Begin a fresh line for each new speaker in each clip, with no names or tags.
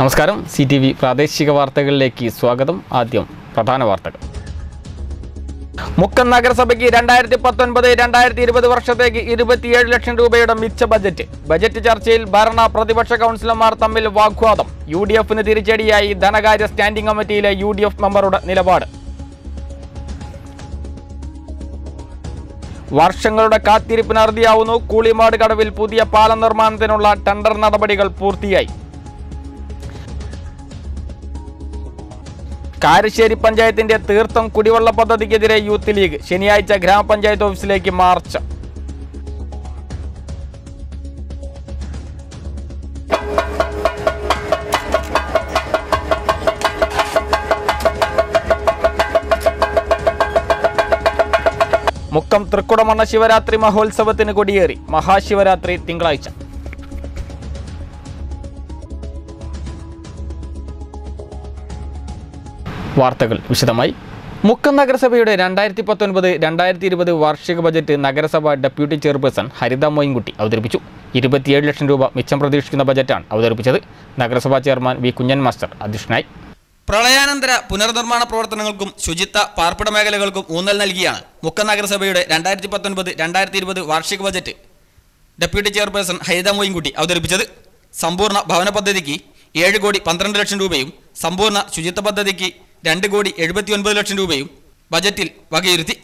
നമസ്കാരം. CTV പ്രാദേശിക വാർത്തകളിലേക്ക് സ്വാഗതം. ആദ്യം പ്രധാന വാർത്തകൾ. മുക്കം നഗരസഭയ്ക്ക് 2019-2020 വർഷത്തേക്ക് 27 ലക്ഷം രൂപയുടെ മിച്ച ബജറ്റ്. ബജറ്റ് ചർച്ചയിൽ ഭരണ പ്രതിപക്ഷ കൗൺസിലർമാർ തമ്മിൽ വാഗ്വാദം. UDFന് തിരിച്ചടിയായി ധനകാര്യ സ്റ്റാൻഡിംഗ് കമ്മിറ്റിയിലെ UDF മെമ്പറുടെ നിലപാട്. വർഷങ്ങളുടെ കാത്തിരിപ്പിന് അറുതിയാവുന്നു. കൂളിമാട് കടവിൽ പുതിയ പാലം നിർമ്മാണത്തിനുള്ള ടെൻഡർ നടപടികൾ പൂർത്തിയായി. കാരശ്ശേരി പഞ്ചായത്തിന്റെ തീർത്ഥം കുടിവെള്ള പദ്ധതിക്കെതിരെ യൂത്ത് ലീഗ്. ശനിയാഴ്ച ഗ്രാമപഞ്ചായത്ത് ഓഫീസിലേക്ക് മാർച്ച്. മുക്കം തൃക്കുടമണ്ണ ശിവരാത്രി മഹോത്സവത്തിന് കൊടിയേറി. മഹാശിവരാത്രി തിങ്കളാഴ്ച. വാർത്തകൾ വിശദമായി. മുക്കം നഗരസഭയുടെ 2019-2020 വാർഷിക ബജറ്റ് നഗരസഭ ഡെപ്യൂട്ടി ചെയർപേഴ്സൺ ഹരിത മോയിൻകുട്ടി അവതരിപ്പിച്ചു. 27 ലക്ഷം രൂപ മിച്ചം പ്രതീക്ഷിക്കുന്ന ബജറ്റാണ് അവതരിപ്പിച്ചത്. നഗരസഭാ ചെയർമാൻ വി കുഞ്ഞൻ മാസ്റ്റർ അധ്യക്ഷനായി.
പ്രളയാനന്തര പുനർനിർമ്മാണ പ്രവർത്തനങ്ങൾക്കും ശുചിത്വ പാർപ്പിട മേഖലകൾക്കും ഊന്നൽ നൽകിയാണ് മുക്കം നഗരസഭയുടെ 2019-2020 വാർഷിക ബജറ്റ് ഡെപ്യൂട്ടി ചെയർപേഴ്സൺ ഹരിത മോയിൻകുട്ടി അവതരിപ്പിച്ചത്. സമ്പൂർണ്ണ ഭവന പദ്ധതിക്ക് 7 കോടി 12 ലക്ഷം രൂപയും സമ്പൂർണ്ണ ശുചിത്വ പദ്ധതിക്ക് 2 കോടി 79 ലക്ഷം രൂപയും ബജറ്റിൽ വകയിരുത്തി.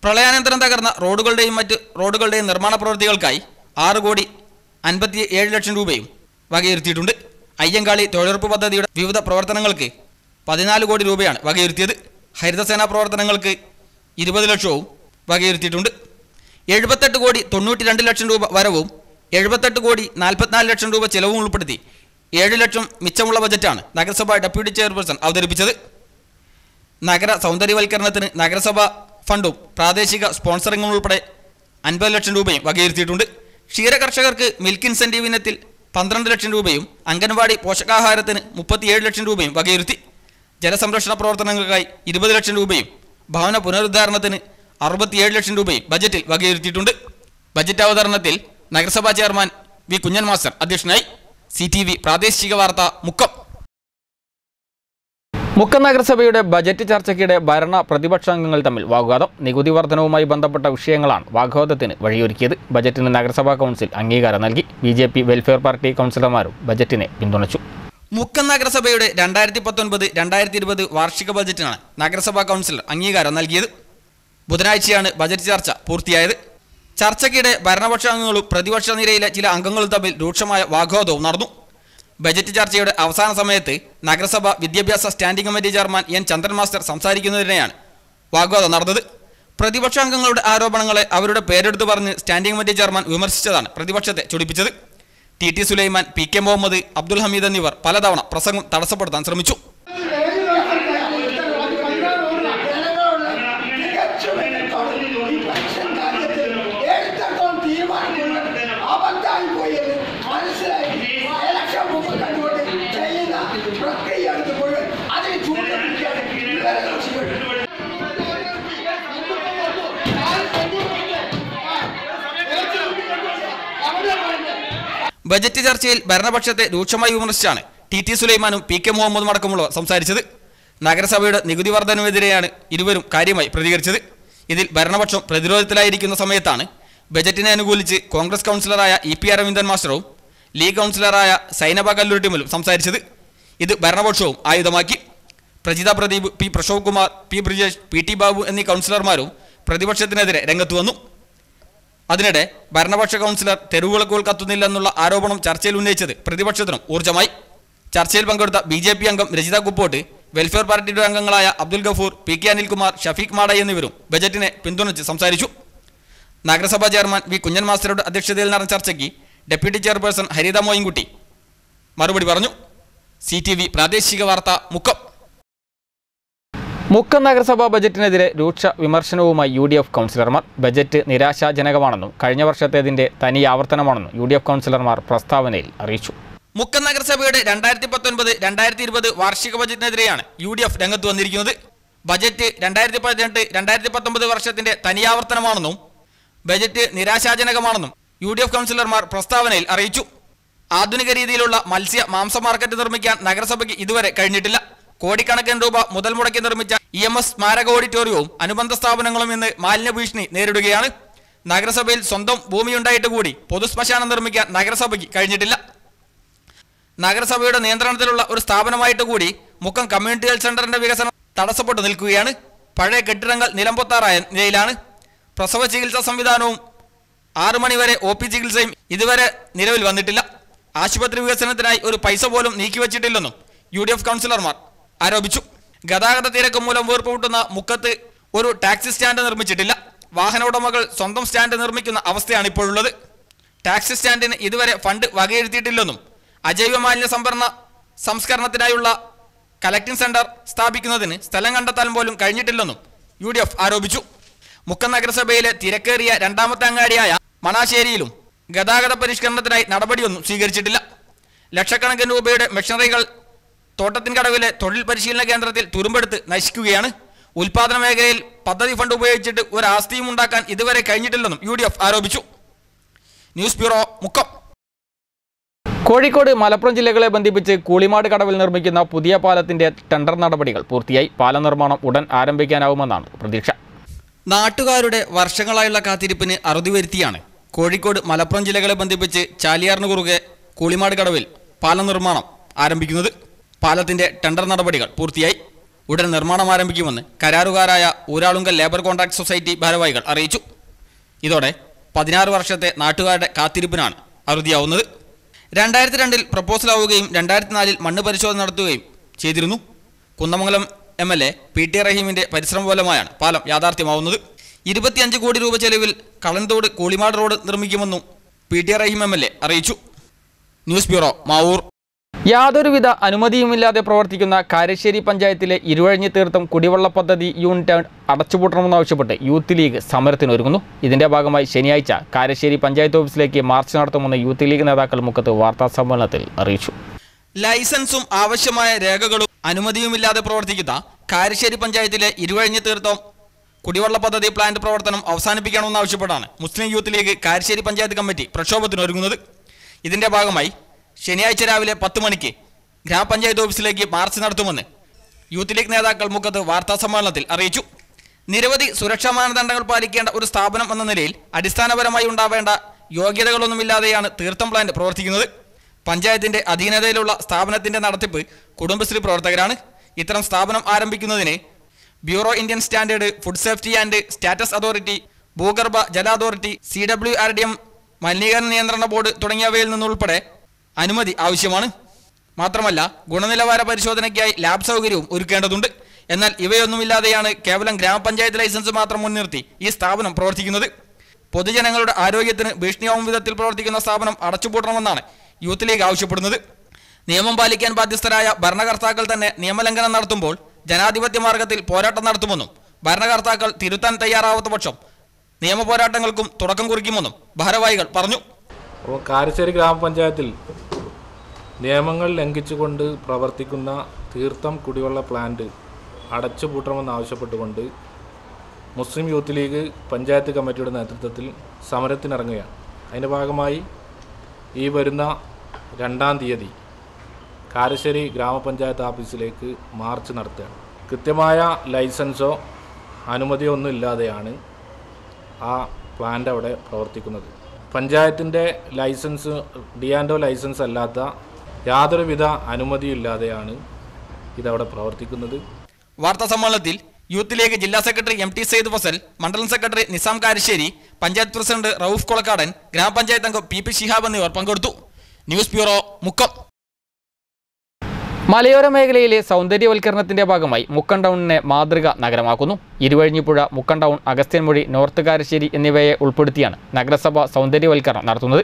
പ്രളയാനന്തരം തകർന്ന റോഡുകളുടെയും മറ്റ് റോഡുകളുടെയും നിർമ്മാണ പ്രവൃത്തികൾക്കായി 6 കോടി 57 ലക്ഷം രൂപയും വകയിരുത്തിയിട്ടുണ്ട്. അയ്യങ്കാളി തൊഴിലുറപ്പ് പദ്ധതിയുടെ വിവിധ പ്രവർത്തനങ്ങൾക്ക് 14 കോടി രൂപയാണ് വകയിരുത്തിയത്. ഹരിതസേനാ പ്രവർത്തനങ്ങൾക്ക് 20 ലക്ഷവും വകയിരുത്തിയിട്ടുണ്ട്. 78 കോടി 92 ലക്ഷം രൂപ വരവും 78 കോടി 44 ലക്ഷം രൂപ ചെലവും ഉൾപ്പെടുത്തി 7 ലക്ഷം മിച്ചമുള്ള ബജറ്റാണ് നഗരസഭ ഡെപ്യൂട്ടി ചെയർപേഴ്സൺ അവതരിപ്പിച്ചത്. നഗര സൗന്ദര്യവൽക്കരണത്തിന് നഗരസഭ ഫണ്ടും പ്രാദേശിക സ്പോൺസറിംഗും ഉൾപ്പെടെ 50 ലക്ഷം രൂപയും വകയിരുത്തിയിട്ടുണ്ട്. ക്ഷീര കർഷകർക്ക് മിൽക്ക് ഇൻസെൻറ്റീവ് ഇനത്തിൽ 12 ലക്ഷം രൂപയും അംഗൻവാടി പോഷകാഹാരത്തിന് 37 ലക്ഷം രൂപയും വകയിരുത്തി. ജലസംരക്ഷണ പ്രവർത്തനങ്ങൾക്കായി 20 ലക്ഷം രൂപയും ഭവന പുനരുദ്ധാരണത്തിന് 67 ലക്ഷം രൂപയും ബജറ്റിൽ വകയിരുത്തിയിട്ടുണ്ട്. ബജറ്റ് അവതരണത്തിൽ നഗരസഭാ ചെയർമാൻ വി കുഞ്ഞൻ മാസ്റ്റർ അധ്യക്ഷനായി. CTV പ്രാദേശിക വാർത്ത മുക്കം.
മുക്കം നഗരസഭയുടെ ബജറ്റ് ചർച്ചയ്ക്കിടെ ഭരണ പ്രതിപക്ഷാംഗങ്ങൾ തമ്മിൽ വാഗ്വാദം. നികുതി വർധനവുമായി ബന്ധപ്പെട്ട വിഷയങ്ങളാണ് വാഗ്വാദത്തിന് വഴിയൊരുക്കിയത്. ബജറ്റിന് നഗരസഭാ കൗൺസിൽ അംഗീകാരം നൽകി. BJP വെൽഫെയർ പാർട്ടി കൗൺസിലർമാരും ബജറ്റിനെ പിന്തുണച്ചു.
മുക്കം നഗരസഭയുടെ 2019-2020 വാർഷിക ബജറ്റിനാണ് നഗരസഭാ കൗൺസിൽ അംഗീകാരം നൽകിയത്. ബുധനാഴ്ചയാണ് ബജറ്റ് ചർച്ച പൂർത്തിയായത്. ചർച്ചയ്ക്കിടെ ഭരണപക്ഷാംഗങ്ങളും പ്രതിപക്ഷ നിരയിലെ ചില അംഗങ്ങളും തമ്മിൽ രൂക്ഷമായ വാഗ്വാദവും നടന്നു. ബജറ്റ് ചർച്ചയുടെ അവസാന സമയത്ത് നഗരസഭ വിദ്യാഭ്യാസ സ്റ്റാൻഡിംഗ് കമ്മിറ്റി ചെയർമാൻ N. ചന്ദ്രൻ മാസ്റ്റർ സംസാരിക്കുന്നതിനെയാണ് വാഗ്വാദം നടന്നത്. പ്രതിപക്ഷാംഗങ്ങളുടെ ആരോപണങ്ങളെ അവരുടെ പേരെടുത്ത് പറഞ്ഞ് സ്റ്റാൻഡിംഗ് കമ്മിറ്റി ചെയർമാൻ വിമർശിച്ചതാണ് പ്രതിപക്ഷത്തെ ചൊടിപ്പിച്ചത്. TT സുലൈമാൻ, PK മുഹമ്മദ്, അബ്ദുൽ ഹമീദ് എന്നിവർ പലതവണ പ്രസംഗം തടസ്സപ്പെടുത്താൻ ശ്രമിച്ചു. ബജറ്റ് ചർച്ചയിൽ ഭരണപക്ഷത്തെ രൂക്ഷമായി വിമർശിച്ചാണ് TT സുലൈമാനും PK മുഹമ്മദും അടക്കമുള്ളവർ സംസാരിച്ചത്. നഗരസഭയുടെ നികുതി വർധനവിനെതിരെയാണ് ഇരുവരും കാര്യമായി പ്രതികരിച്ചത്. ഇതിൽ ഭരണപക്ഷം പ്രതിരോധത്തിലായിരിക്കുന്ന സമയത്താണ് ബജറ്റിനെ അനുകൂലിച്ച് കോൺഗ്രസ് കൗൺസിലറായ EP അരവിന്ദൻ മാസ്റ്ററും ലീഗ് കൗൺസിലറായ സൈനബ കല്ലൂരിട്ടിമലും സംസാരിച്ചത്. ഇത് ഭരണപക്ഷവും ആയുധമാക്കി. Prajitha Pradeep, P. Prashobh Kumar, P. Brijesh, PT Babu എന്നീ കൗൺസിലർമാരും പ്രതിപക്ഷത്തിനെതിരെ രംഗത്ത് വന്നു. അതിനിടെ ഭരണപക്ഷ കൗൺസിലർ തെരുവുവിളക്കുകൾ കത്തുന്നില്ലെന്നുള്ള ആരോപണം ചർച്ചയിൽ ഉന്നയിച്ചത് പ്രതിപക്ഷത്തിനും ഊർജ്ജമായി. ചർച്ചയിൽ പങ്കെടുത്ത BJP അംഗം രജിത കുപ്പോട്ട്, വെൽഫെയർ പാർട്ടിയുടെ അംഗങ്ങളായ അബ്ദുൽ ഗഫൂർ, PK അനിൽകുമാർ, ഷഫീഖ് മാട എന്നിവരും ബജറ്റിനെ പിന്തുണച്ച് സംസാരിച്ചു. നഗരസഭാ ചെയർമാൻ വി കുഞ്ഞൻ മാസ്റ്ററുടെ അധ്യക്ഷതയിൽ നടന്ന ചർച്ചയ്ക്ക് ഡെപ്യൂട്ടി ചെയർപേഴ്സൺ ഹരിത മോയിൻകുട്ടി മറുപടി പറഞ്ഞു. CTV പ്രാദേശിക വാർത്ത മുക്കം.
മുക്കം നഗരസഭാ ബജറ്റിനെതിരെ രൂക്ഷ വിമർശനവുമായി UDF കൗൺസിലർമാർ. ബജറ്റ് നിരാശാജനകമാണെന്നും കഴിഞ്ഞ വർഷത്തേതിന്റെ തനി ആവർത്തനമാണെന്നും UDF കൗൺസിലർമാർ പ്രസ്താവനയിൽ അറിയിച്ചു.
മുക്കം നഗരസഭയുടെ 2019-2020 വാർഷിക ബജറ്റിനെതിരെയാണ് UDF രംഗത്ത് വന്നിരിക്കുന്നത്. ബജറ്റ് 2018-2019 വർഷത്തിന്റെ തനിയാവർത്തനമാണെന്നും ബജറ്റ് നിരാശാജനകമാണെന്നും UDF കൗൺസിലർമാർ പ്രസ്താവനയിൽ അറിയിച്ചു. ആധുനിക രീതിയിലുള്ള മത്സ്യ മാംസ മാർക്കറ്റ് നിർമ്മിക്കാൻ നഗരസഭയ്ക്ക് ഇതുവരെ കഴിഞ്ഞിട്ടില്ല. കോടിക്കണക്കിന് രൂപ മുതൽ മുടക്കി നിർമ്മിച്ച EMS സ്മാരക ഓഡിറ്റോറിയവും അനുബന്ധ സ്ഥാപനങ്ങളും ഇന്ന് മാലിന്യ ഭീഷണി നേരിടുകയാണ്. നഗരസഭയിൽ സ്വന്തം ഭൂമിയുണ്ടായിട്ട് കൂടി പൊതുശ്മശാനം നിർമ്മിക്കാൻ നഗരസഭയ്ക്ക് കഴിഞ്ഞിട്ടില്ല. നഗരസഭയുടെ നിയന്ത്രണത്തിലുള്ള ഒരു സ്ഥാപനമായിട്ട് കൂടി മുക്കം കമ്മ്യൂണിറ്റി ഹെൽത്ത് സെന്ററിന്റെ വികസനം തടസ്സപ്പെട്ടു നിൽക്കുകയാണ്. പഴയ കെട്ടിടങ്ങൾ നിലംപൊത്താറായ നിലയിലാണ്. പ്രസവ ചികിത്സാ സംവിധാനവും 6 മണി വരെ OP ചികിത്സയും ഇതുവരെ നിലവിൽ വന്നിട്ടില്ല. ആശുപത്രി വികസനത്തിനായി ഒരു പൈസ പോലും നീക്കിവച്ചിട്ടില്ലെന്നും UDF കൗൺസിലർമാർ ആരോപിച്ചു. ഗതാഗത തിരക്ക് മൂലം വീർപ്പുമുട്ടുന്ന മുക്കത്ത് ഒരു ടാക്സി സ്റ്റാൻഡ് നിർമ്മിച്ചിട്ടില്ല. വാഹന ഉടമകൾ സ്വന്തം സ്റ്റാൻഡ് നിർമ്മിക്കുന്ന അവസ്ഥയാണ് ഇപ്പോഴുള്ളത്. ടാക്സി സ്റ്റാൻഡിന് ഇതുവരെ ഫണ്ട് വകയിരുത്തിയിട്ടില്ലെന്നും അജൈവ മാലിന്യ സംസ്കരണത്തിനായുള്ള കളക്ടിംഗ് സെന്റർ സ്ഥാപിക്കുന്നതിന് സ്ഥലം കണ്ടെത്താൻ പോലും കഴിഞ്ഞിട്ടില്ലെന്നും UDF ആരോപിച്ചു. മുക്കം നഗരസഭയിലെ തിരക്കേറിയ രണ്ടാമത്തെ അങ്ങാടിയായ മണാശ്ശേരിയിലും ഗതാഗത പരിഷ്കരണത്തിനായി നടപടിയൊന്നും സ്വീകരിച്ചിട്ടില്ല. ലക്ഷക്കണക്കിന് രൂപയുടെ മെഷീനറികൾ തോട്ടത്തിൻകടവിലെ തൊഴിൽ പരിശീലന കേന്ദ്രത്തിൽ തുരുമ്പെടുത്ത് നശിക്കുകയാണ്. ഉൽപാദന മേഖലയിൽ പദ്ധതി ഫണ്ട് ഉപയോഗിച്ചിട്ട് ഒരു ആസ്തിയും ഉണ്ടാക്കാൻ ഇതുവരെ കഴിഞ്ഞിട്ടില്ലെന്നും UDF ആരോപിച്ചു. News bureau, Mukkam.
കോഴിക്കോട് മലപ്പുറം ജില്ലകളെ ബന്ധിപ്പിച്ച് കൂളിമാട് കടവിൽ നിർമ്മിക്കുന്ന പുതിയ പാലത്തിന്റെ ടെൻഡർ നടപടികൾ പൂർത്തിയായി. പാല നിർമ്മാണം ഉടൻ ആരംഭിക്കാനാവുമെന്നാണ് പ്രതീക്ഷ.
നാട്ടുകാരുടെ വർഷങ്ങളായുള്ള കാത്തിരിപ്പിന് അറുതി വരുത്തിയാണ് കോഴിക്കോട് മലപ്പുറം ജില്ലകളെ ബന്ധിപ്പിച്ച് ചാലിയാറിന് കുറുകെ കൂളിമാട് കടവിൽ പാലം നിർമ്മാണം ആരംഭിക്കുന്നത്. പാലത്തിന്റെ ടെൻഡർ നടപടികൾ പൂർത്തിയായി. ഉടൻ നിർമ്മാണം ആരംഭിക്കുമെന്ന് കരാറുകാരായ ഊരാളുങ്കൽ ലേബർ കോൺട്രാക്ട് സൊസൈറ്റി ഭാരവാഹികൾ അറിയിച്ചു. ഇതോടെ 16 വർഷത്തെ നാട്ടുകാരുടെ കാത്തിരിപ്പിനാണ് അറുതിയാവുന്നത്. 2002 പ്രപ്പോസലാവുകയും 2004 മണ്ണ് പരിശോധന നടത്തുകയും ചെയ്തിരുന്നു. കുന്നമംഗലം MLA PT റഹീമിന്റെ പരിശ്രമ ഫലമായാണ് പാലം യാഥാർത്ഥ്യമാവുന്നത്. 25 കോടി രൂപ ചെലവിൽ കളൻതോട് കൂളിമാട് റോഡ് നിർമ്മിക്കുമെന്നും PT റഹീം MLA അറിയിച്ചു. News bureau, Mavoor.
യാതൊരുവിധ അനുമതിയുമില്ലാതെ പ്രവർത്തിക്കുന്ന കാരശ്ശേരി പഞ്ചായത്തിലെ ഇരുവഴിഞ്ഞി തീർത്ഥം കുടിവെള്ള പദ്ധതി യൂണിറ്റ് അടച്ചുപൂട്ടണമെന്നാവശ്യപ്പെട്ട് യൂത്ത് ലീഗ് സമരത്തിനൊരുങ്ങുന്നു. ഇതിന്റെ ഭാഗമായി ശനിയാഴ്ച കാരശ്ശേരി പഞ്ചായത്ത് ഓഫീസിലേക്ക് മാർച്ച് നടത്തുമെന്ന് യൂത്ത് ലീഗ് നേതാക്കൾ മുക്കത്ത് വാർത്താ സമ്മേളനത്തിൽ അറിയിച്ചു.
ലൈസൻസും ആവശ്യമായ രേഖകളും അനുമതിയുമില്ലാതെ പ്രവർത്തിക്കുന്ന കാരശ്ശേരി പഞ്ചായത്തിലെ ഇരുവഴിഞ്ഞി തീർത്ഥം കുടിവെള്ള പദ്ധതി പ്ലാന്റ് പ്രവർത്തനം അവസാനിപ്പിക്കണമെന്നാവശ്യപ്പെട്ടാണ് Muslim Youth League Karassery panchayat committee പ്രക്ഷോഭത്തിനൊരുങ്ങുന്നത്. ഇതിന്റെ ഭാഗമായി ശനിയാഴ്ച രാവിലെ 10 മണിക്ക് ഗ്രാമപഞ്ചായത്ത് ഓഫീസിലേക്ക് മാർച്ച് നടത്തുമെന്ന് യൂത്ത് ലീഗ് നേതാക്കൾ മുക്കത്ത് വാർത്താ സമ്മേളനത്തിൽ അറിയിച്ചു. നിരവധി സുരക്ഷാ മാനദണ്ഡങ്ങൾ പാലിക്കേണ്ട ഒരു സ്ഥാപനം എന്ന നിലയിൽ അടിസ്ഥാനപരമായി ഉണ്ടാവേണ്ട യോഗ്യതകളൊന്നുമില്ലാതെയാണ് തീർത്ഥം പ്ലാന്റ് പ്രവർത്തിക്കുന്നത്. പഞ്ചായത്തിന്റെ അധീനതയിലുള്ള സ്ഥാപനത്തിന്റെ നടത്തിപ്പ് കുടുംബശ്രീ പ്രവർത്തകരാണ്. ഇത്തരം സ്ഥാപനം ആരംഭിക്കുന്നതിന് bureau Indian standard, food safety and status authority, ഭൂഗർഭ ജല അതോറിറ്റി, CWRDM, മലിനീകരണ നിയന്ത്രണ ബോർഡ് തുടങ്ങിയവയിൽ നിന്നുൾപ്പെടെ അനുമതി ആവശ്യമാണ്. മാത്രമല്ല ഗുണനിലവാര പരിശോധനയ്ക്കായി ലാബ് സൗകര്യവും ഒരുക്കേണ്ടതുണ്ട്. എന്നാൽ ഇവയൊന്നുമില്ലാതെയാണ് കേവലം ഗ്രാമപഞ്ചായത്ത് ലൈസൻസ് മാത്രം മുൻനിർത്തി ഈ സ്ഥാപനം പ്രവർത്തിക്കുന്നത്. പൊതുജനങ്ങളുടെ ആരോഗ്യത്തിന് ഭീഷണിയാവും വിധത്തിൽ പ്രവർത്തിക്കുന്ന സ്ഥാപനം അടച്ചുപൂട്ടണമെന്നാണ് യൂത്ത് ലീഗ് ആവശ്യപ്പെടുന്നത്. നിയമം പാലിക്കാൻ ബാധ്യസ്ഥരായ ഭരണകർത്താക്കൾ തന്നെ നിയമലംഘനം നടത്തുമ്പോൾ ജനാധിപത്യ മാർഗത്തിൽ പോരാട്ടം നടത്തുമെന്നും ഭരണകർത്താക്കൾ തിരുത്താൻ തയ്യാറാവാത്ത പക്ഷം നിയമ പോരാട്ടങ്ങൾക്കും തുടക്കം കുറിക്കുമെന്നും ഭാരവാഹികൾ പറഞ്ഞു.
അപ്പോൾ കാരശ്ശേരി ഗ്രാമപഞ്ചായത്തിൽ നിയമങ്ങൾ ലംഘിച്ചുകൊണ്ട് പ്രവർത്തിക്കുന്ന തീർത്ഥം കുടിവെള്ള പ്ലാന്റ് അടച്ചുപൂട്ടണമെന്നാവശ്യപ്പെട്ടുകൊണ്ട് മുസ്ലിം യൂത്ത് ലീഗ് പഞ്ചായത്ത് കമ്മിറ്റിയുടെ നേതൃത്വത്തിൽ സമരത്തിനിറങ്ങുകയാണ്. അതിൻ്റെ ഭാഗമായി ഈ വരുന്ന 2-ാം തീയതി കാരശ്ശേരി ഗ്രാമപഞ്ചായത്ത് ഓഫീസിലേക്ക് മാർച്ച് നടത്തുകയാണ്. കൃത്യമായ ലൈസൻസോ അനുമതിയോ ഒന്നും ഇല്ലാതെയാണ് ആ പ്ലാന്റ് അവിടെ പ്രവർത്തിക്കുന്നത്. പഞ്ചായത്തിൻ്റെ ലൈസൻസ്, ഡിയാൻഡോ ലൈസൻസ് അല്ലാത്ത യാതൊരുവിധ അനുമതിയില്ലാതെയാണ് ഇതവിടെ പ്രവർത്തിക്കുന്നത്.
വാർത്താ സമ്മേളനത്തിൽ യൂത്ത് ലീഗ് ജില്ലാ സെക്രട്ടറി MT സയ്യിദ് ഫസൽ, മണ്ഡലം സെക്രട്ടറി നിസാം കാരശ്ശേരി, പഞ്ചായത്ത് പ്രസിഡന്റ് റൌഫ് കൊളക്കാടൻ, ഗ്രാമപഞ്ചായത്ത് അംഗം PP ശിഹാബ് എന്നിവർ പങ്കെടുത്തു. News bureau, Mukkam.
മലയോര മേഖലയിലെ സൗന്ദര്യവൽക്കരണത്തിന്റെ ഭാഗമായി മുക്കം ടൗണിനെ മാതൃക നഗരമാക്കുന്നു. ഇരുവഴിഞ്ഞിപ്പുഴ, മുക്കം ടൗൺ, അഗസ്ത്യൻമുഴി, നോർത്ത് കാരശ്ശേരി എന്നിവയെ ഉൾപ്പെടുത്തിയാണ് നഗരസഭ സൗന്ദര്യവൽക്കരണം നടത്തുന്നത്.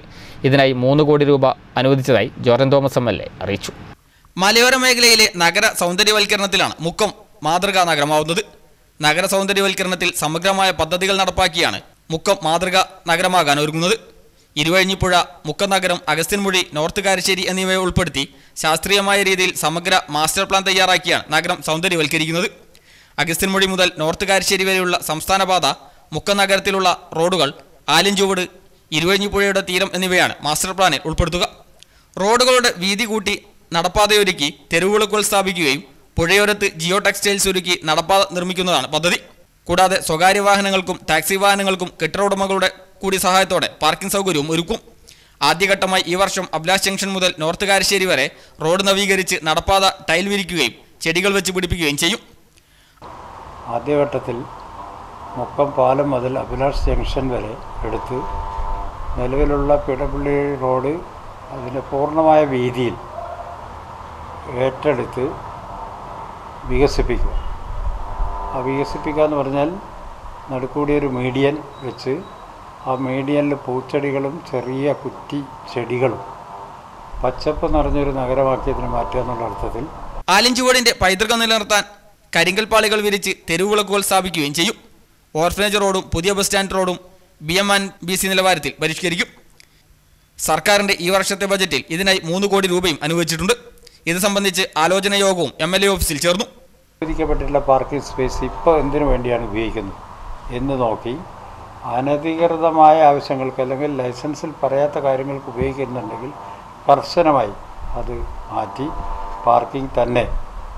ഇതിനായി 3 കോടി രൂപ അനുവദിച്ചതായി ജോർജൻ തോമസ് MLA അറിയിച്ചു.
മലയോര മേഖലയിലെ നഗര സൗന്ദര്യവൽക്കരണത്തിലാണ് മുക്കം മാതൃകാ നഗരമാവുന്നത്. നഗര സൗന്ദര്യവൽക്കരണത്തിൽ സമഗ്രമായ പദ്ധതികൾ നടപ്പാക്കിയാണ് മുക്കം മാതൃകാ നഗരമാകാൻ ഒരുങ്ങുന്നത്. ഇരുവഴിഞ്ഞിപ്പുഴ, മുക്കം നഗരം, അഗസ്ത്യൻമുഴി, നോർത്ത് കാരശ്ശേരി എന്നിവയെ ഉൾപ്പെടുത്തി ശാസ്ത്രീയമായ രീതിയിൽ സമഗ്ര മാസ്റ്റർ പ്ലാൻ തയ്യാറാക്കിയാണ് നഗരം സൗന്ദര്യവൽക്കരിക്കുന്നത്. അഗസ്ത്യൻമുഴി മുതൽ നോർത്ത് കാരശ്ശേരി വരെയുള്ള സംസ്ഥാന പാത, മുക്കം നഗരത്തിലുള്ള റോഡുകൾ, ആലിൻചുവട്, ഇരുവഴിഞ്ഞിപ്പുഴയുടെ തീരം എന്നിവയാണ് മാസ്റ്റർ പ്ലാനിൽ ഉൾപ്പെടുത്തുക. റോഡുകളുടെ വീതി കൂട്ടി നടപ്പാതയൊരുക്കി തെരുവുവിളക്കുകൾ സ്ഥാപിക്കുകയും പുഴയോരത്ത് ജിയോ ടെക്സ്റ്റൈൽസ് ഒരുക്കി നടപ്പാത നിർമ്മിക്കുന്നതാണ് പദ്ധതി. കൂടാതെ സ്വകാര്യ വാഹനങ്ങൾക്കും ടാക്സി വാഹനങ്ങൾക്കും കെട്ടിട ഉടമകളുടെ കൂടി സഹായത്തോടെ പാർക്കിംഗ് സൗകര്യവും ഒരുക്കും. ആദ്യഘട്ടമായി ഈ വർഷം അഭിലാഷ് ജംഗ്ഷൻ മുതൽ നോർത്ത് കാരശ്ശേരി വരെ റോഡ് നവീകരിച്ച് നടപ്പാത ടൈൽ വിരിക്കുകയും ചെടികൾ വെച്ച് പിടിപ്പിക്കുകയും ചെയ്യും.
ആദ്യഘട്ടത്തിൽ മുക്കം പാലം മുതൽ അഭിലാഷ് ജംഗ്ഷൻ വരെ എടുത്ത് നിലവിലുള്ള പിടപ്പള്ളി റോഡ് അതിൻ്റെ പൂർണ്ണമായ വീതിയിൽ ഏറ്റെടുത്ത് വികസിപ്പിക്കുക. ആ വികസിപ്പിക്കുക എന്ന് പറഞ്ഞാൽ നടുക്കൂടിയൊരു മീഡിയൻ വെച്ച് ആ മീഡിയനിൽ പൂച്ചെടികളും ചെറിയ കുറ്റി ചെടികളും പച്ചപ്പ് നിറഞ്ഞൊരു നഗരവാക്യത്തിന് മാറ്റുക എന്നുള്ള അർത്ഥത്തിൽ
ആലിഞ്ചുവോടിന്റെ പൈതൃകം നിലനിർത്താൻ കരിങ്കൽ പാളികൾ വിരിച്ച് തെരുവുവിളക്കുകൾ സ്ഥാപിക്കുകയും ചെയ്യും. ഓർഫനേജ് റോഡും പുതിയ ബസ് സ്റ്റാൻഡ് റോഡും BM&BC നിലവാരത്തിൽ പരിഷ്കരിക്കും. സർക്കാരിന്റെ ഈ വർഷത്തെ ബജറ്റിൽ ഇതിനായി 3 കോടി രൂപയും അനുവദിച്ചിട്ടുണ്ട്. ഇത് സംബന്ധിച്ച് ആലോചന യോഗവും MLA ഓഫീസിൽ ചേർന്നു.
അനുവദിക്കപ്പെട്ടിട്ടുള്ള പാർക്കിംഗ് സ്പേസ് ഇപ്പോൾ എന്തിനു വേണ്ടിയാണ് ഉപയോഗിക്കുന്നത് എന്ന് നോക്കി അനധികൃതമായ ആവശ്യങ്ങൾക്ക് അല്ലെങ്കിൽ ലൈസൻസിൽ പറയാത്ത കാര്യങ്ങൾക്ക് ഉപയോഗിക്കുന്നുണ്ടെങ്കിൽ കർശനമായി അത് മാറ്റി പാർക്കിംഗ് തന്നെ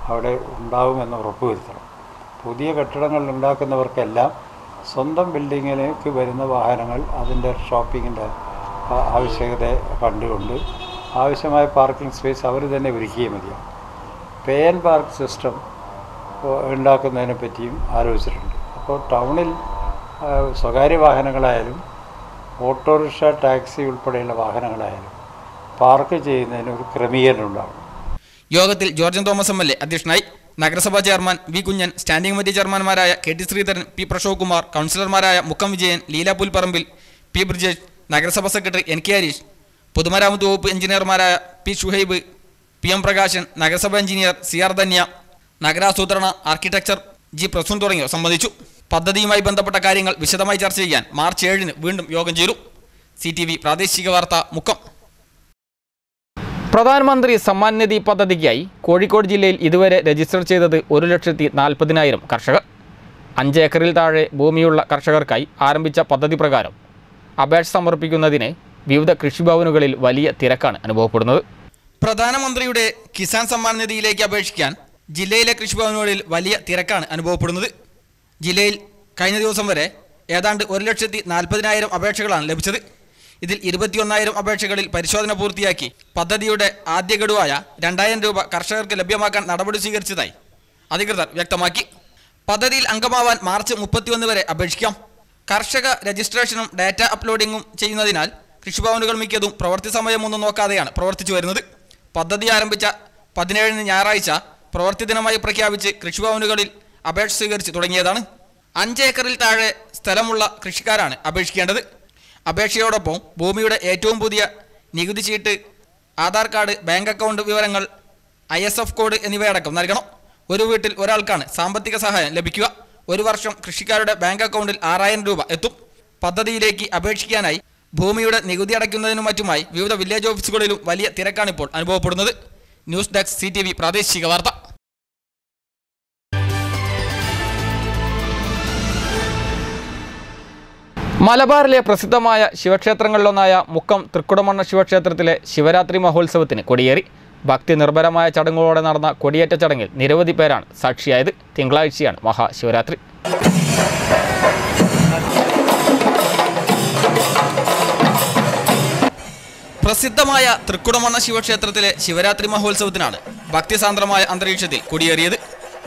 അവിടെ ഉണ്ടാകുമെന്ന് ഉറപ്പുവരുത്തണം. പുതിയ കെട്ടിടങ്ങൾ ഉണ്ടാക്കുന്നവർക്കെല്ലാം സ്വന്തം ബിൽഡിങ്ങിലേക്ക് വരുന്ന വാഹനങ്ങൾ അതിൻ്റെ ഷോപ്പിങ്ങിൻ്റെ ആവശ്യകത കണ്ടുകൊണ്ട് ആവശ്യമായ പാർക്കിംഗ് സ്പേസ് അവർ തന്നെ ഒരുക്കുകയും മതിയാവും. പേ ആൻഡ് പാർക്ക് സിസ്റ്റം ഉണ്ടാക്കുന്നതിനെ പറ്റിയും ആലോചിച്ചിട്ടുണ്ട്. അപ്പോൾ ടൗണിൽ സ്വകാര്യ വാഹനങ്ങളായാലും ഓട്ടോറിക്ഷ ടാക്സി ഉൾപ്പെടെയുള്ള വാഹനങ്ങളായാലും പാർക്ക് ചെയ്യുന്നതിന് ഒരു ക്രമീകരണം ഉണ്ടാകും.
യോഗത്തിൽ ജോർജൻ തോമസ് MLA അധ്യക്ഷനായി. നഗരസഭാ chairman V Kunhan, standing committee ചെയർമാൻമാരായ KT ശ്രീധരൻ, P പ്രശോക് കുമാർ, കൗൺസിലർമാരായ മുക്കം വിജയൻ, ലീല പുൽപ്പറമ്പിൽ, P ബ്രിജേഷ്, നഗരസഭാ സെക്രട്ടറി NK ഹരീഷ്, പൊതുമരാമത്ത് വകുപ്പ് എഞ്ചിനീയർമാരായ P ഷുഹൈബ്, PM പ്രകാശൻ, നഗരസഭാ എഞ്ചിനീയർ CR ധന്യ, നഗരാസൂത്രണ ആർക്കിടെക്ചർ G പ്രസൂൺ തുടങ്ങിയവർ സംബന്ധിച്ചു. പദ്ധതിയുമായി ബന്ധപ്പെട്ട കാര്യങ്ങൾ വിശദമായി ചർച്ച ചെയ്യാൻ മാർച്ച് 7 വീണ്ടും യോഗം ചേരും. CTV പ്രാദേശിക വാർത്ത മുക്കം.
പ്രധാനമന്ത്രി സമ്മാൻ നിധി പദ്ധതിക്കായി കോഴിക്കോട് ജില്ലയിൽ ഇതുവരെ രജിസ്റ്റർ ചെയ്തത് 1,40,40,000 കർഷകർ. 5 ഏക്കറിൽ താഴെ ഭൂമിയുള്ള കർഷകർക്കായി ആരംഭിച്ച പദ്ധതി പ്രകാരം അപേക്ഷ സമർപ്പിക്കുന്നതിന് വിവിധ കൃഷിഭവനുകളിൽ വലിയ തിരക്കാണ് അനുഭവപ്പെടുന്നത്.
പ്രധാനമന്ത്രിയുടെ കിസാൻ സമ്മാൻ നിധിയിലേക്ക് അപേക്ഷിക്കാൻ ജില്ലയിലെ കൃഷിഭവനുകളിൽ വലിയ തിരക്കാണ് അനുഭവപ്പെടുന്നത്. ജില്ലയിൽ കഴിഞ്ഞ ദിവസം വരെ ഏതാണ്ട് 1,40,40,000 അപേക്ഷകളാണ് ലഭിച്ചത്. ഇതിൽ 21,000 അപേക്ഷകളിൽ പരിശോധന പൂർത്തിയാക്കി പദ്ധതിയുടെ ആദ്യ ഗഡുവായ 2,000 രൂപ കർഷകർക്ക് ലഭ്യമാക്കാൻ നടപടി സ്വീകരിച്ചതായി അധികൃതർ വ്യക്തമാക്കി. പദ്ധതിയിൽ അംഗമാവാൻ മാർച്ച് 31 വരെ അപേക്ഷിക്കാം. കർഷക രജിസ്ട്രേഷനും ഡാറ്റ അപ്ലോഡിങ്ങും ചെയ്യുന്നതിനാൽ കൃഷിഭവനുകൾ മിക്കതും പ്രവൃത്തി സമയമൊന്നും നോക്കാതെയാണ് പ്രവർത്തിച്ചു വരുന്നത്. പദ്ധതി ആരംഭിച്ച 17 ഞായറാഴ്ച പ്രവൃത്തി ദിനമായി പ്രഖ്യാപിച്ച് കൃഷിഭവനുകളിൽ അപേക്ഷ സ്വീകരിച്ച് തുടങ്ങിയതാണ്. 5 ഏക്കറിൽ താഴെ സ്ഥലമുള്ള കൃഷിക്കാരാണ് അപേക്ഷിക്കേണ്ടത്. അപേക്ഷയോടൊപ്പം ഭൂമിയുടെ ഏറ്റവും പുതിയ നികുതി ചീട്ട്, ആധാർ കാർഡ്, ബാങ്ക് അക്കൗണ്ട് വിവരങ്ങൾ, ISF കോഡ് എന്നിവയടക്കം നൽകണം. ഒരു വീട്ടിൽ ഒരാൾക്കാണ് സാമ്പത്തിക സഹായം ലഭിക്കുക. 1 വർഷം കൃഷിക്കാരുടെ ബാങ്ക് അക്കൗണ്ടിൽ 6,000 രൂപ എത്തും. പദ്ധതിയിലേക്ക് അപേക്ഷിക്കാനായി ഭൂമിയുടെ നികുതി അടയ്ക്കുന്നതിനും മറ്റുമായി വിവിധ വില്ലേജ് ഓഫീസുകളിലും വലിയ തിരക്കാണിപ്പോൾ അനുഭവപ്പെടുന്നത്. ന്യൂസ് ഡെസ്ക് CTV പ്രാദേശിക വാർത്ത.
മലബാറിലെ പ്രസിദ്ധമായ ശിവക്ഷേത്രങ്ങളിലൊന്നായ മുക്കം തൃക്കുടമണ്ണ ശിവക്ഷേത്രത്തിലെ ശിവരാത്രി മഹോത്സവത്തിന് കൊടിയേറി. ഭക്തി നിർഭരമായ ചടങ്ങുകളോടെ നടന്ന കൊടിയേറ്റ ചടങ്ങിൽ നിരവധി പേരാണ് സാക്ഷിയായത്. തിങ്കളാഴ്ചയാണ് മഹാശിവരാത്രി.
പ്രസിദ്ധമായ തൃക്കുടമണ്ണ ശിവക്ഷേത്രത്തിലെ ശിവരാത്രി മഹോത്സവത്തിനാണ് ഭക്തിസാന്ദ്രമായ അന്തരീക്ഷത്തിൽ കൊടിയേറിയത്.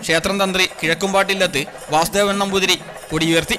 ക്ഷേത്രം തന്ത്രി കിഴക്കുംപാട്ടില്ലത്ത് വാസുദേവൻ നമ്പൂതിരി കൊടിയുയർത്തി.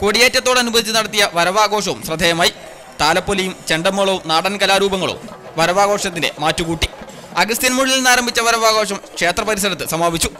കൊടിയേറ്റത്തോടനുബന്ധിച്ച് നടത്തിയ വരവാഘോഷവും ശ്രദ്ധേയമായി. താലപ്പൊലിയും ചെണ്ടമേളവും നാടൻ കലാരൂപങ്ങളും വരവാഘോഷത്തിന്റെ മാറ്റുകൂട്ടി. അഗസ്ത്യൻമുഴിയിൽ നിന്നാരംഭിച്ച വരവാഘോഷം ക്ഷേത്ര പരിസരത്ത് സമാപിച്ചു.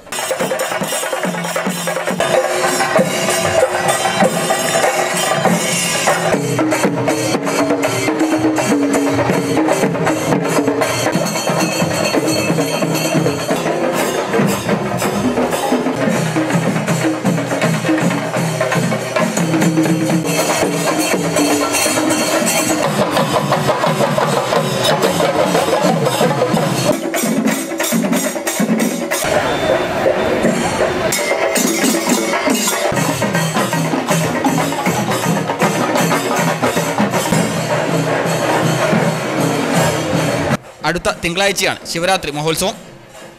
അടുത്ത തിങ്കളാഴ്ചയാണ് ശിവരാത്രി മഹോത്സവം.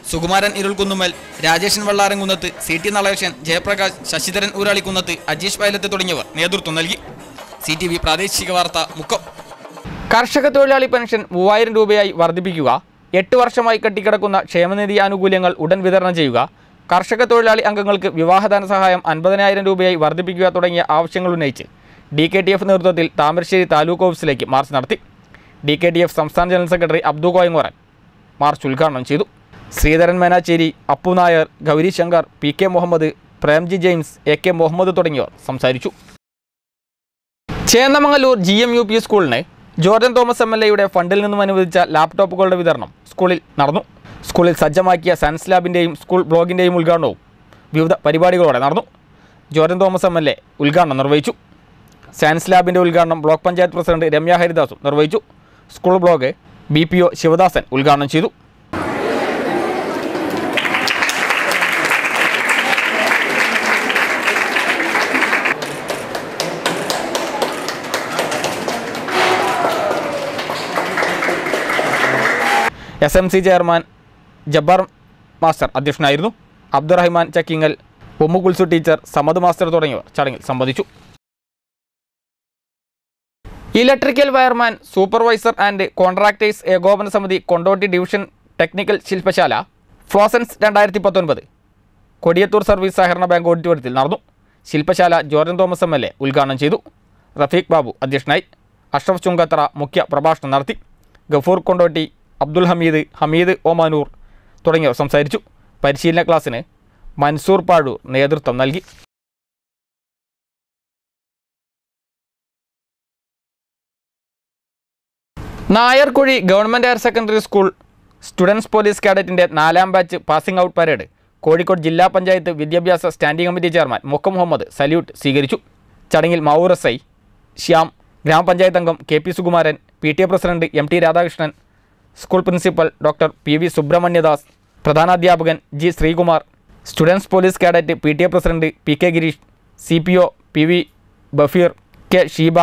സുകുമാരൻ ഇരുൾകുന്നുമ്മൽ, രാജേഷൻ വെള്ളാരംകുന്നത്ത്, CT നളേഷൻ, ജയപ്രകാശ്, ശശിധരൻ ഊരാളിക്കുന്നത്ത്, അജീഷ് പൈലത്ത് തുടങ്ങിയവർ നേതൃത്വം നൽകി. CTV പ്രാദേശിക വാർത്ത മുക്കം.
കർഷക തൊഴിലാളി പെൻഷൻ 3000 രൂപയായി വർദ്ധിപ്പിക്കുക, 8 വർഷമായി കെട്ടിക്കിടക്കുന്ന ക്ഷേമനിധി ആനുകൂല്യങ്ങൾ ഉടൻ വിതരണം ചെയ്യുക, കർഷക തൊഴിലാളി അംഗങ്ങൾക്ക് വിവാഹധന സഹായം 50,000 രൂപയായി വർദ്ധിപ്പിക്കുക തുടങ്ങിയ ആവശ്യങ്ങൾ ഉന്നയിച്ച് DKTF നേതൃത്വത്തിൽ താമരശ്ശേരി താലൂക്ക് ഓഫീസിലേക്ക് മാർച്ച് നടത്തി. DKTF സംസ്ഥാന general secretary Abdu Koyangoran march ഉദ്ഘാടനം ചെയ്തു. Sreedharan Menacheri, Appu Nair, Gauri Shankar, PK Muhammad, Premji James, AK Muhammad തുടങ്ങിയവർ സംസാരിച്ചു. ചേന്നമംഗലൂർ GMUP സ്കൂളിന് ജോർജൻ തോമസ് MLAയുടെ ഫണ്ടിൽ നിന്നും അനുവദിച്ച ലാപ്ടോപ്പുകളുടെ വിതരണം സ്കൂളിൽ നടന്നു. സ്കൂളിൽ സജ്ജമാക്കിയ സയൻസ് ലാബിൻ്റെയും സ്കൂൾ ബ്ലോഗിൻ്റെയും ഉദ്ഘാടനവും വിവിധ പരിപാടികളോടെ നടന്നു. ജോർജൻ തോമസ് MLA ഉദ്ഘാടനം നിർവഹിച്ചു. സയൻസ് ലാബിൻ്റെ ഉദ്ഘാടനം ബ്ലോക്ക് പഞ്ചായത്ത് പ്രസിഡന്റ് രമ്യ ഹരിദാസും നിർവഹിച്ചു. സ്കൂൾ ബ്ലോഗ് BPO ശിവദാസൻ ഉദ്ഘാടനം ചെയ്തു. SMC ചെയർമാൻ ജബ്ബാർ മാസ്റ്റർ അധ്യക്ഷനായിരുന്നു. അബ്ദുറഹിമാൻ ചക്കിങ്ങൽ, ഉമ്മുകുൽസു ടീച്ചർ, സമദ് മാസ്റ്റർ തുടങ്ങിയവർ ചടങ്ങിൽ സംബന്ധിച്ചു. Electrical wireman supervisor and contractors ഏകോപന സമിതി കൊണ്ടോട്ടി ഡിവിഷൻ ടെക്നിക്കൽ ശില്പശാല ഫ്ലോസൻസ് 2019 കൊടിയത്തൂർ സർവീസ് സഹകരണ ബാങ്ക് ഓഡിറ്റോറിയത്തിൽ നടന്നു. ശില്പശാല ജോർജൻ തോമസ് MLA ഉദ്ഘാടനം ചെയ്തു. റഫീഖ് ബാബു അധ്യക്ഷനായി. അഷ്റഫ് ചുങ്കത്തറ മുഖ്യ പ്രഭാഷണം നടത്തി. ഗഫൂർ കൊണ്ടോട്ടി, അബ്ദുൽ ഹമീദ്, ഹമീദ് ഒമാനൂർ തുടങ്ങിയവർ സംസാരിച്ചു. പരിശീലന ക്ലാസ്സിന് മൻസൂർ പാഴൂർ നേതൃത്വം നൽകി. Nayarkuzhi government higher secondary school students police കാഡറ്റിൻ്റെ 4ാം batch passing out parade Kozhikode ജില്ലാ പഞ്ചായത്ത് വിദ്യാഭ്യാസ standing committee chairman Mukkam Muhammad salute സ്വീകരിച്ചു. ചടങ്ങിൽ മാവൂർ SI ശ്യാം, ഗ്രാമപഞ്ചായത്ത് അംഗം KP Sukumaran, PTA president MT Radhakrishnan, school principal doctor PV Subrahmanyadas, പ്രധാനാധ്യാപകൻ G Sreekumar, students police cadet PTA president PK Gireesh, CPO PV Bafeer, K Sheeba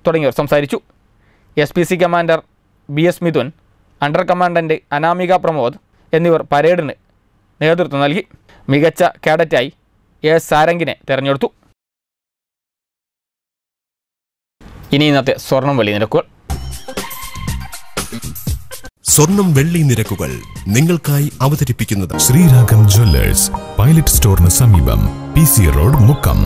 തുടങ്ങിയവർ സംസാരിച്ചു. SPC commander BS Mithun, under commandant Anamika Pramod എന്നിവർ പരേഡിന് നേതൃത്വം നൽകി. മികച്ച കാഡറ്റായി AS സാരംഗിനെ തെരഞ്ഞെടുത്തു. ഇനി ഇന്നത്തെ സ്വർണം വെള്ളി നിരക്കുകൾ.
സ്വർണം വെള്ളി നിരക്കുകൾ നിങ്ങൾക്കായി അവതരിപ്പിക്കുന്നത്
ശ്രീരാഗം ജ്വല്ലേഴ്സ്, പൈലറ്റ് സ്റ്റോറിന് സമീപം, PC റോഡ്, മുക്കം.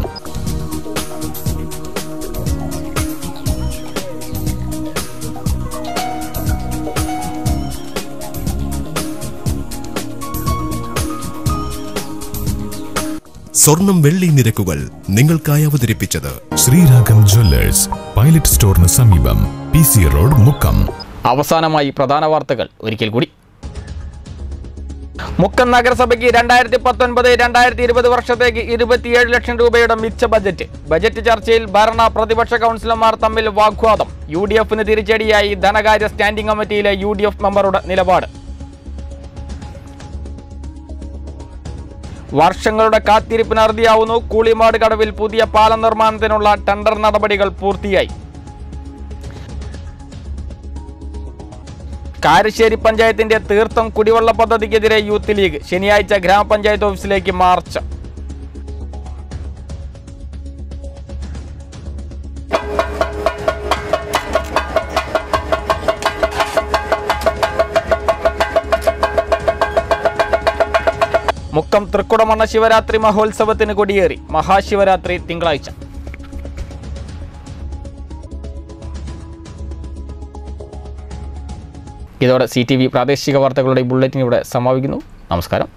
സ്വർണം വെള്ളി നിരക്കുകൾ നിങ്ങൾക്കായി അവതരിപ്പിച്ചത്
ശ്രീരാഗം ജ്വല്ലേഴ്സ്, പൈലറ്റ് സ്റ്റോറിന് സമീപം, PC റോഡ്, മുക്കം.
അവസാനമായി പ്രധാന വാർത്തകൾ ഒരിക്കൽ കൂടി. മുക്കം നഗരസഭയ്ക്ക് 2019-2020 വർഷത്തേക്ക് 27 ലക്ഷം രൂപയുടെ മിച്ച ബജറ്റ് ചർച്ചയിൽ ഭരണ പ്രതിപക്ഷ കൗൺസിലർമാർ തമ്മിൽ വാഗ്വാദം. UDFന് തിരിച്ചടിയായി ധനകാര്യ സ്റ്റാൻഡിംഗ് കമ്മിറ്റിയിലെ UDF മെമ്പറുടെ നിലപാട്. വർഷങ്ങളുടെ കാത്തിരിപ്പിന് അറുതിയാവുന്നു. കൂളിമാട് കടവിൽ പുതിയ പാലം നിർമ്മാണത്തിനുള്ള ടെൻഡർ നടപടികൾ പൂർത്തിയായി. കാരശ്ശേരി പഞ്ചായത്തിന്റെ തീർത്ഥം കുടിവെള്ള പദ്ധതിക്കെതിരെ യൂത്ത് ലീഗ്. ശനിയാഴ്ച ഗ്രാമപഞ്ചായത്ത് ഓഫീസിലേക്ക് മാർച്ച്. മുക്കം തൃക്കുടമണ്ണ ശിവരാത്രി മഹോത്സവത്തിന് കൊടിയേറി. മഹാശിവരാത്രി തിങ്കളാഴ്ച. ഇതോടെ CTV പ്രാദേശിക വാർത്തകളുടെ ബുള്ളറ്റിൻ ഇവിടെ സമാപിക്കുന്നു. നമസ്കാരം.